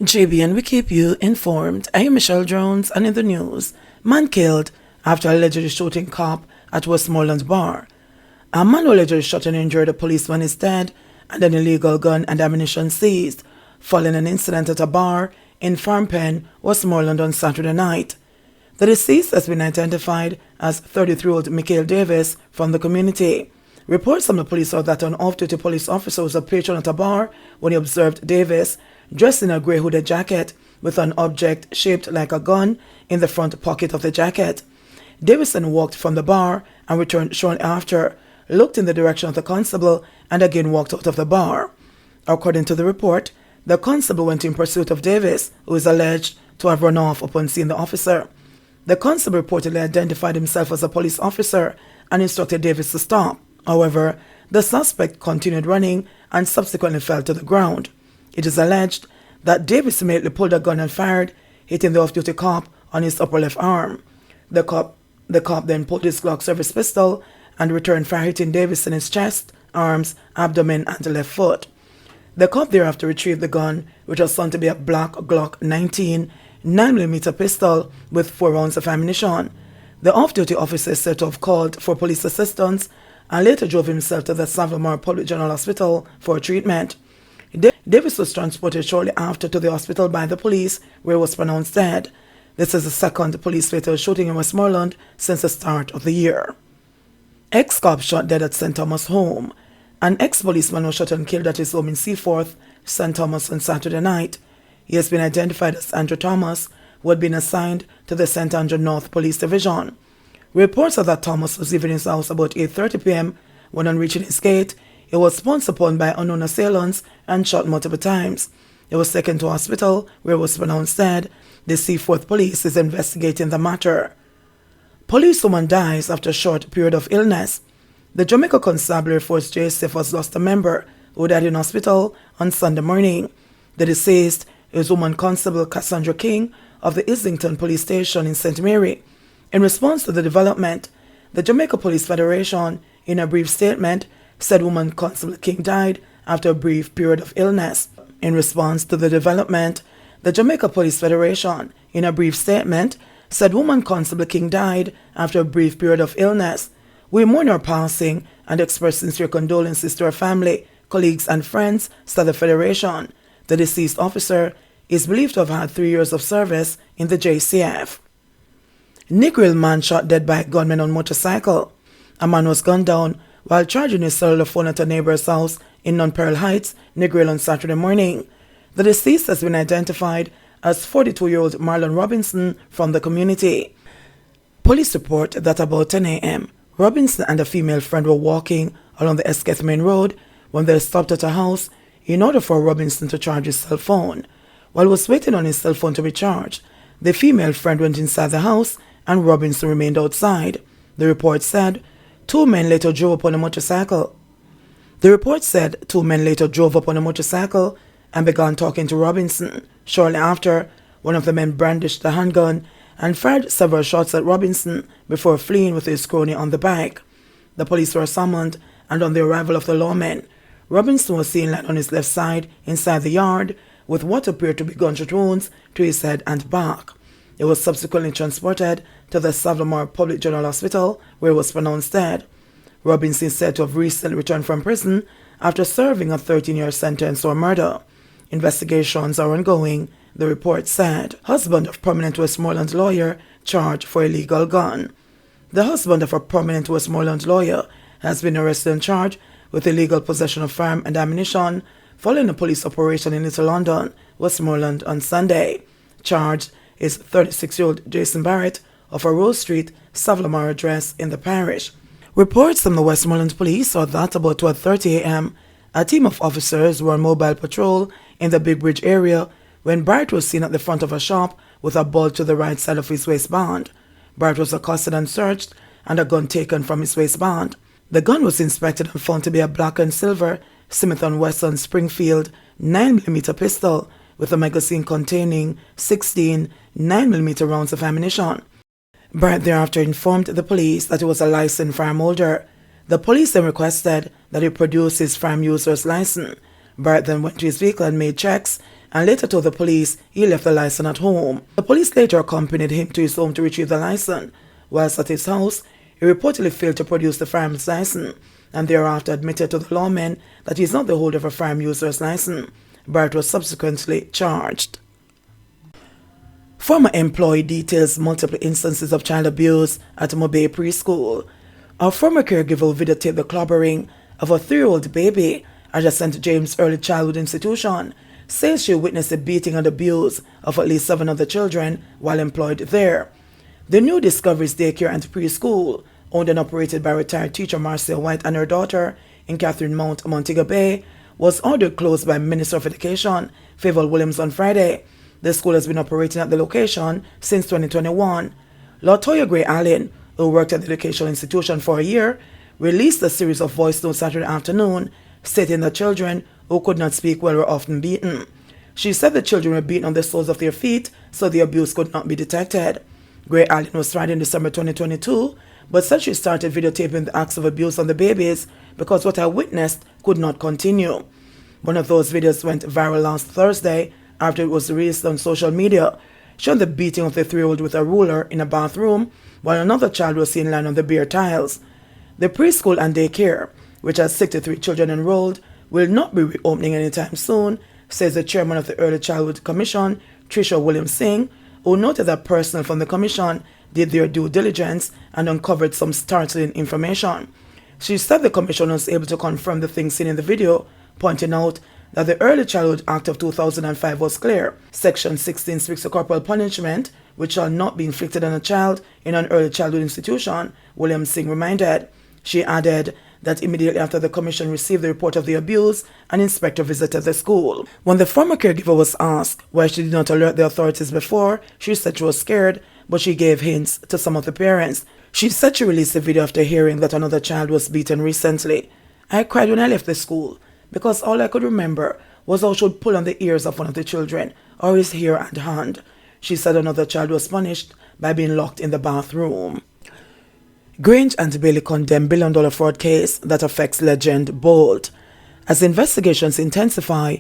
JBN, we keep you informed. I am Michelle Jones, and in the news, man killed after allegedly shooting cop at Westmoreland bar. A man who allegedly shot and injured a policeman is dead, and an illegal gun and ammunition seized following an incident at a bar in Farm Pen, Westmoreland on Saturday night. The deceased has been identified as 33-year-old Michael Davis from the community. Reports from the police are that an off-duty police officer was a patron at a bar when he observed Davis dressed in a grey hooded jacket with an object shaped like a gun in the front pocket of the jacket. Davison walked from the bar and returned shortly after, looked in the direction of the constable, and again walked out of the bar. According to the report, the constable went in pursuit of Davis, who is alleged to have run off upon seeing the officer. The constable reportedly identified himself as a police officer and instructed Davis to stop. However, the suspect continued running and subsequently fell to the ground. It is alleged that Davis immediately pulled a gun and fired, hitting the off-duty cop on his upper left arm. The cop then pulled his Glock service pistol and returned fire, hitting Davis in his chest, arms, abdomen, and left foot. The cop thereafter retrieved the gun, which was found to be a black Glock 19 9mm pistol with 4 rounds of ammunition. The off-duty officer is said to have called for police assistance and later drove himself to the Savamore Public General Hospital for treatment. Davis was transported shortly after to the hospital by the police, where he was pronounced dead. This is the second police fatal shooting in Westmoreland since the start of the year. Ex-cop shot dead at St. Thomas' home. An ex-policeman was shot and killed at his home in Seaforth, St. Thomas, on Saturday night. He has been identified as Andrew Thomas, who had been assigned to the St. Andrew North Police Division. Reports are that Thomas was leaving his house about 8:30 p.m. when, on reaching his gate, he was pounced upon by unknown assailants and shot multiple times. He was taken to hospital, where he was pronounced dead. The Seaforth police is investigating the matter. Policewoman dies after a short period of illness. The Jamaica Constabulary Force JSF has lost a member who died in hospital on Sunday morning. The deceased is Woman Constable Cassandra King of the Islington Police Station in St. Mary. In response to the development, the Jamaica Police Federation, in a brief statement, said Woman Constable King died after a brief period of illness. In response to the development, the Jamaica Police Federation, in a brief statement, said Woman Constable King died after a brief period of illness. We mourn her passing and express sincere condolences to her family, colleagues, and friends, said the Federation. The deceased officer is believed to have had 3 years of service in the JCF. Negril man shot dead by a gunman on motorcycle. A man was gunned down while charging his cellular phone at a neighbor's house in Nonperil Heights, Negril, on Saturday morning. The deceased has been identified as 42-year-old Marlon Robinson from the community. Police report that about 10 a.m., Robinson and a female friend were walking along the Esquith Main Road when they stopped at a house in order for Robinson to charge his cell phone. While he was waiting on his cell phone to be charged, the female friend went inside the house and Robinson remained outside. The report said 2 men later drove up on a motorcycle. And began talking to Robinson. Shortly after, one of the men brandished the handgun and fired several shots at Robinson before fleeing with his crony on the bike. The police were summoned, and on the arrival of the lawmen, Robinson was seen lying on his left side inside the yard with what appeared to be gunshot wounds to his head and back. He was subsequently transported to the Savamore Public General Hospital, where he was pronounced dead. Robinson is said to have recently returned from prison after serving a 13-year sentence for murder. Investigations are ongoing, the report said. Husband of prominent Westmoreland lawyer charged for illegal gun. The husband of a prominent Westmoreland lawyer has been arrested and charged with illegal possession of firearm and ammunition following a police operation in Little London, Westmoreland, on Sunday. Charged is 36-year-old Jason Barrett of a Rose Street, Savamore address in the parish. Reports from the Westmoreland police are that about 12:30 a.m., a team of officers were on mobile patrol in the Big Bridge area when Barrett was seen at the front of a shop with a bulge to the right side of his waistband. Barrett was accosted and searched, and a gun taken from his waistband. The gun was inspected and found to be a black and silver Smith & Wesson Springfield 9mm pistol with a magazine containing 16 9mm rounds of ammunition. Barrett thereafter informed the police that he was a licensed firearm holder. The police then requested that he produce his firearm user's license. Barrett then went to his vehicle and made checks, and later told the police he left the license at home. The police later accompanied him to his home to retrieve the license. Whilst at his house, he reportedly failed to produce the firearms license and thereafter admitted to the lawmen that he is not the holder of a firearm user's license. Barrett was subsequently charged. Former employee details multiple instances of child abuse at Mobay Preschool. A former caregiver videotaped the clobbering of a 3-year-old baby at a St. James Early Childhood Institution, says she witnessed the beating and abuse of at least 7 other children while employed there. The New Discoveries Daycare and Preschool, owned and operated by retired teacher Marcia White and her daughter in Catherine Mount, Montego Bay, was ordered closed by Minister of Education, Favour Williams, on Friday. The school has been operating at the location since 2021. Latoya Gray Allen, who worked at the educational institution for a year, released a series of voice notes Saturday afternoon, stating that children who could not speak well were often beaten. She said the children were beaten on the soles of their feet so the abuse could not be detected. Gray Allen was tried in December 2022, but said she started videotaping the acts of abuse on the babies because what I witnessed could not continue. One of those videos went viral last Thursday after it was released on social media, showing the beating of the 3-year-old with a ruler in a bathroom, while another child was seen lying on the bare tiles. The preschool and daycare, which has 63 children enrolled, will not be reopening anytime soon, says the chairman of the Early Childhood Commission, Tricia Williams-Singh, who noted that personnel from the commission did their due diligence and uncovered some startling information. She said the commission was able to confirm the things seen in the video, pointing out that the Early Childhood Act of 2005 was clear. Section 16 speaks to corporal punishment, which shall not be inflicted on a child in an early childhood institution, Williams-Singh reminded. She added that immediately after the commission received the report of the abuse, an inspector visited the school. When the former caregiver was asked why she did not alert the authorities before, she said she was scared, but she gave hints to some of the parents. She said she released a video after hearing that another child was beaten recently. I cried when I left the school, because all I could remember was how she would pull on the ears of one of the children, or his hair and hand. She said another child was punished by being locked in the bathroom. Grange and Bailey condemn billion-dollar fraud case that affects legend Bolt. As investigations intensify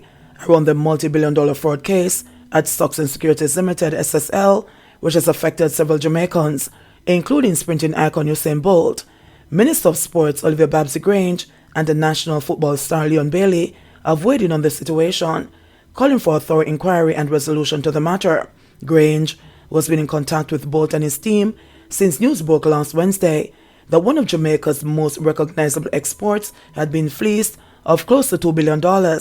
around the multi-billion-dollar fraud case at Stocks and Securities Limited (SSL), which has affected several Jamaicans, including sprinting icon Usain Bolt, Minister of Sports Olivia Babsy Grange and the national football star Leon Bailey have weighed in on the situation, calling for a thorough inquiry and resolution to the matter. Grange was been in contact with Bolt and his team since news broke last Wednesday that one of Jamaica's most recognizable exports had been fleeced of close to $2 billion.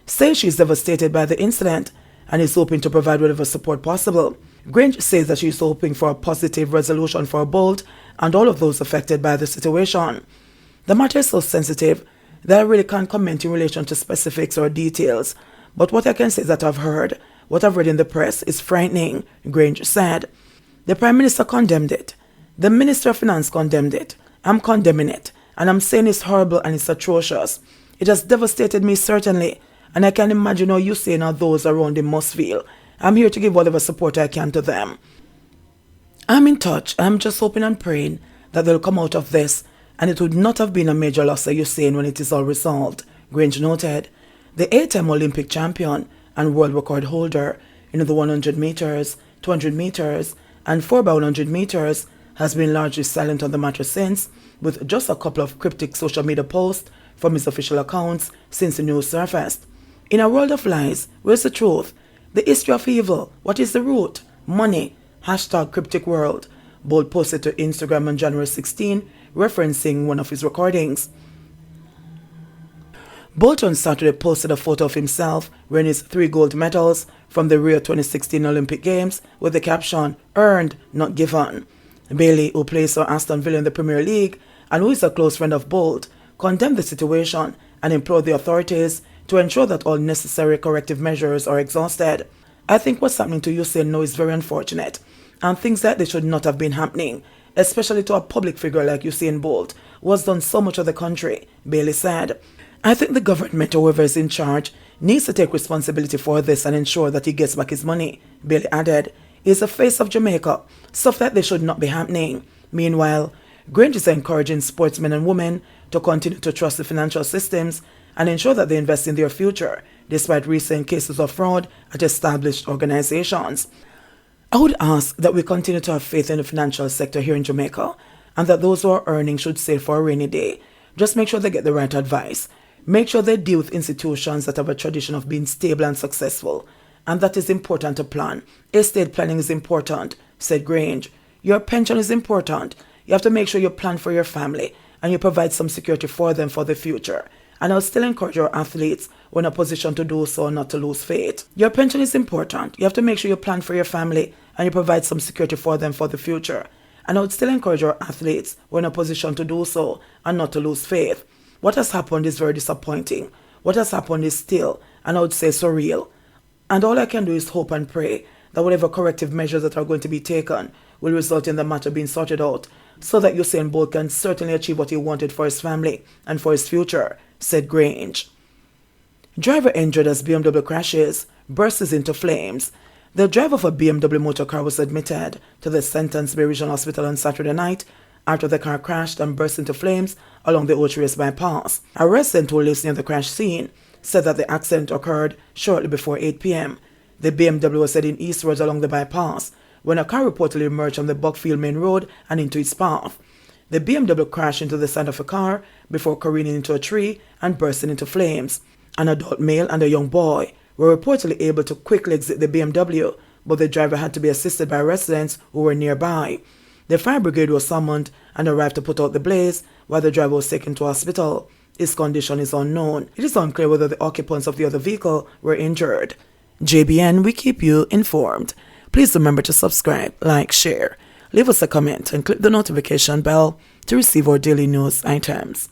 Says she is devastated by the incident and is hoping to provide whatever support possible. Grange says that she is hoping for a positive resolution for Bolt and all of those affected by the situation. The matter is so sensitive that I really can't comment in relation to specifics or details, but what I can say is that what I've read in the press is frightening, Grange said. The Prime Minister condemned it. The Minister of Finance condemned it. I'm condemning it, and I'm saying it's horrible and it's atrocious. It has devastated me, certainly, and I can imagine how Usain or those around him must feel. I'm here to give whatever support I can to them. I'm in touch. I'm just hoping and praying that they'll come out of this, and it would not have been a major loss to Usain when it is all resolved, Grange noted. The 8-time Olympic champion and world record holder in the 100 meters, 200 meters, and 4x100 meters has been largely silent on the matter since, with just a couple of cryptic social media posts from his official accounts since the news surfaced. In a world of lies, where's the truth? The history of evil, what is the root? Money, #cryptic world. Bolt posted to Instagram on January 16, referencing one of his recordings. Bolt on Saturday posted a photo of himself wearing his 3 gold medals from the Rio 2016 Olympic Games with the caption, "Earned, not given." Bailey, who plays for Aston Villa in the Premier League and who is a close friend of Bolt, condemned the situation and implored the authorities to ensure that all necessary corrective measures are exhausted. I think what's happening to Usain now is very unfortunate, and things like this should not have been happening, especially to a public figure like Usain Bolt, who has done so much for the country, Bailey said. I think the government or whoever is in charge needs to take responsibility for this and ensure that he gets back his money, Bailey added. He is the face of Jamaica. Stuff like this should not be happening. Meanwhile, Grange is encouraging sportsmen and women to continue to trust the financial systems and ensure that they invest in their future, despite recent cases of fraud at established organizations. I would ask that we continue to have faith in the financial sector here in Jamaica, and that those who are earning should save for a rainy day. Just make sure they get the right advice. Make sure they deal with institutions that have a tradition of being stable and successful, and that is important to plan. Estate planning is important, said Grange. Your pension is important. You have to make sure you plan for your family and you provide some security for them for the future. And I'll still encourage your athletes when in a position to do so not to lose faith. Your pension is important. You have to make sure you plan for your family and you provide some security for them for the future. And I would still encourage your athletes when in a position to do so and not to lose faith. What has happened is very disappointing. What has happened is still, and I would say, surreal. And all I can do is hope and pray that whatever corrective measures that are going to be taken will result in the matter being sorted out, so that Usain Bolt can certainly achieve what he wanted for his family and for his future, said Grange. Driver injured as BMW crashes, bursts into flames. The driver of a BMW motor car was admitted to the Sentence Bay Regional Hospital on Saturday night after the car crashed and burst into flames along the Ocho bypass. A resident who lives near the crash scene said that the accident occurred shortly before 8 p.m. The BMW was heading eastwards along the bypass when a car reportedly emerged on the Buckfield Main Road and into its path. The BMW crashed into the side of a car before careening into a tree and bursting into flames. An adult male and a young boy were reportedly able to quickly exit the BMW, but the driver had to be assisted by residents who were nearby. The fire brigade was summoned and arrived to put out the blaze while the driver was taken to hospital. His condition is unknown. It is unclear whether the occupants of the other vehicle were injured. JBN, we keep you informed. Please remember to subscribe, like, share, leave us a comment and click the notification bell to receive our daily news items.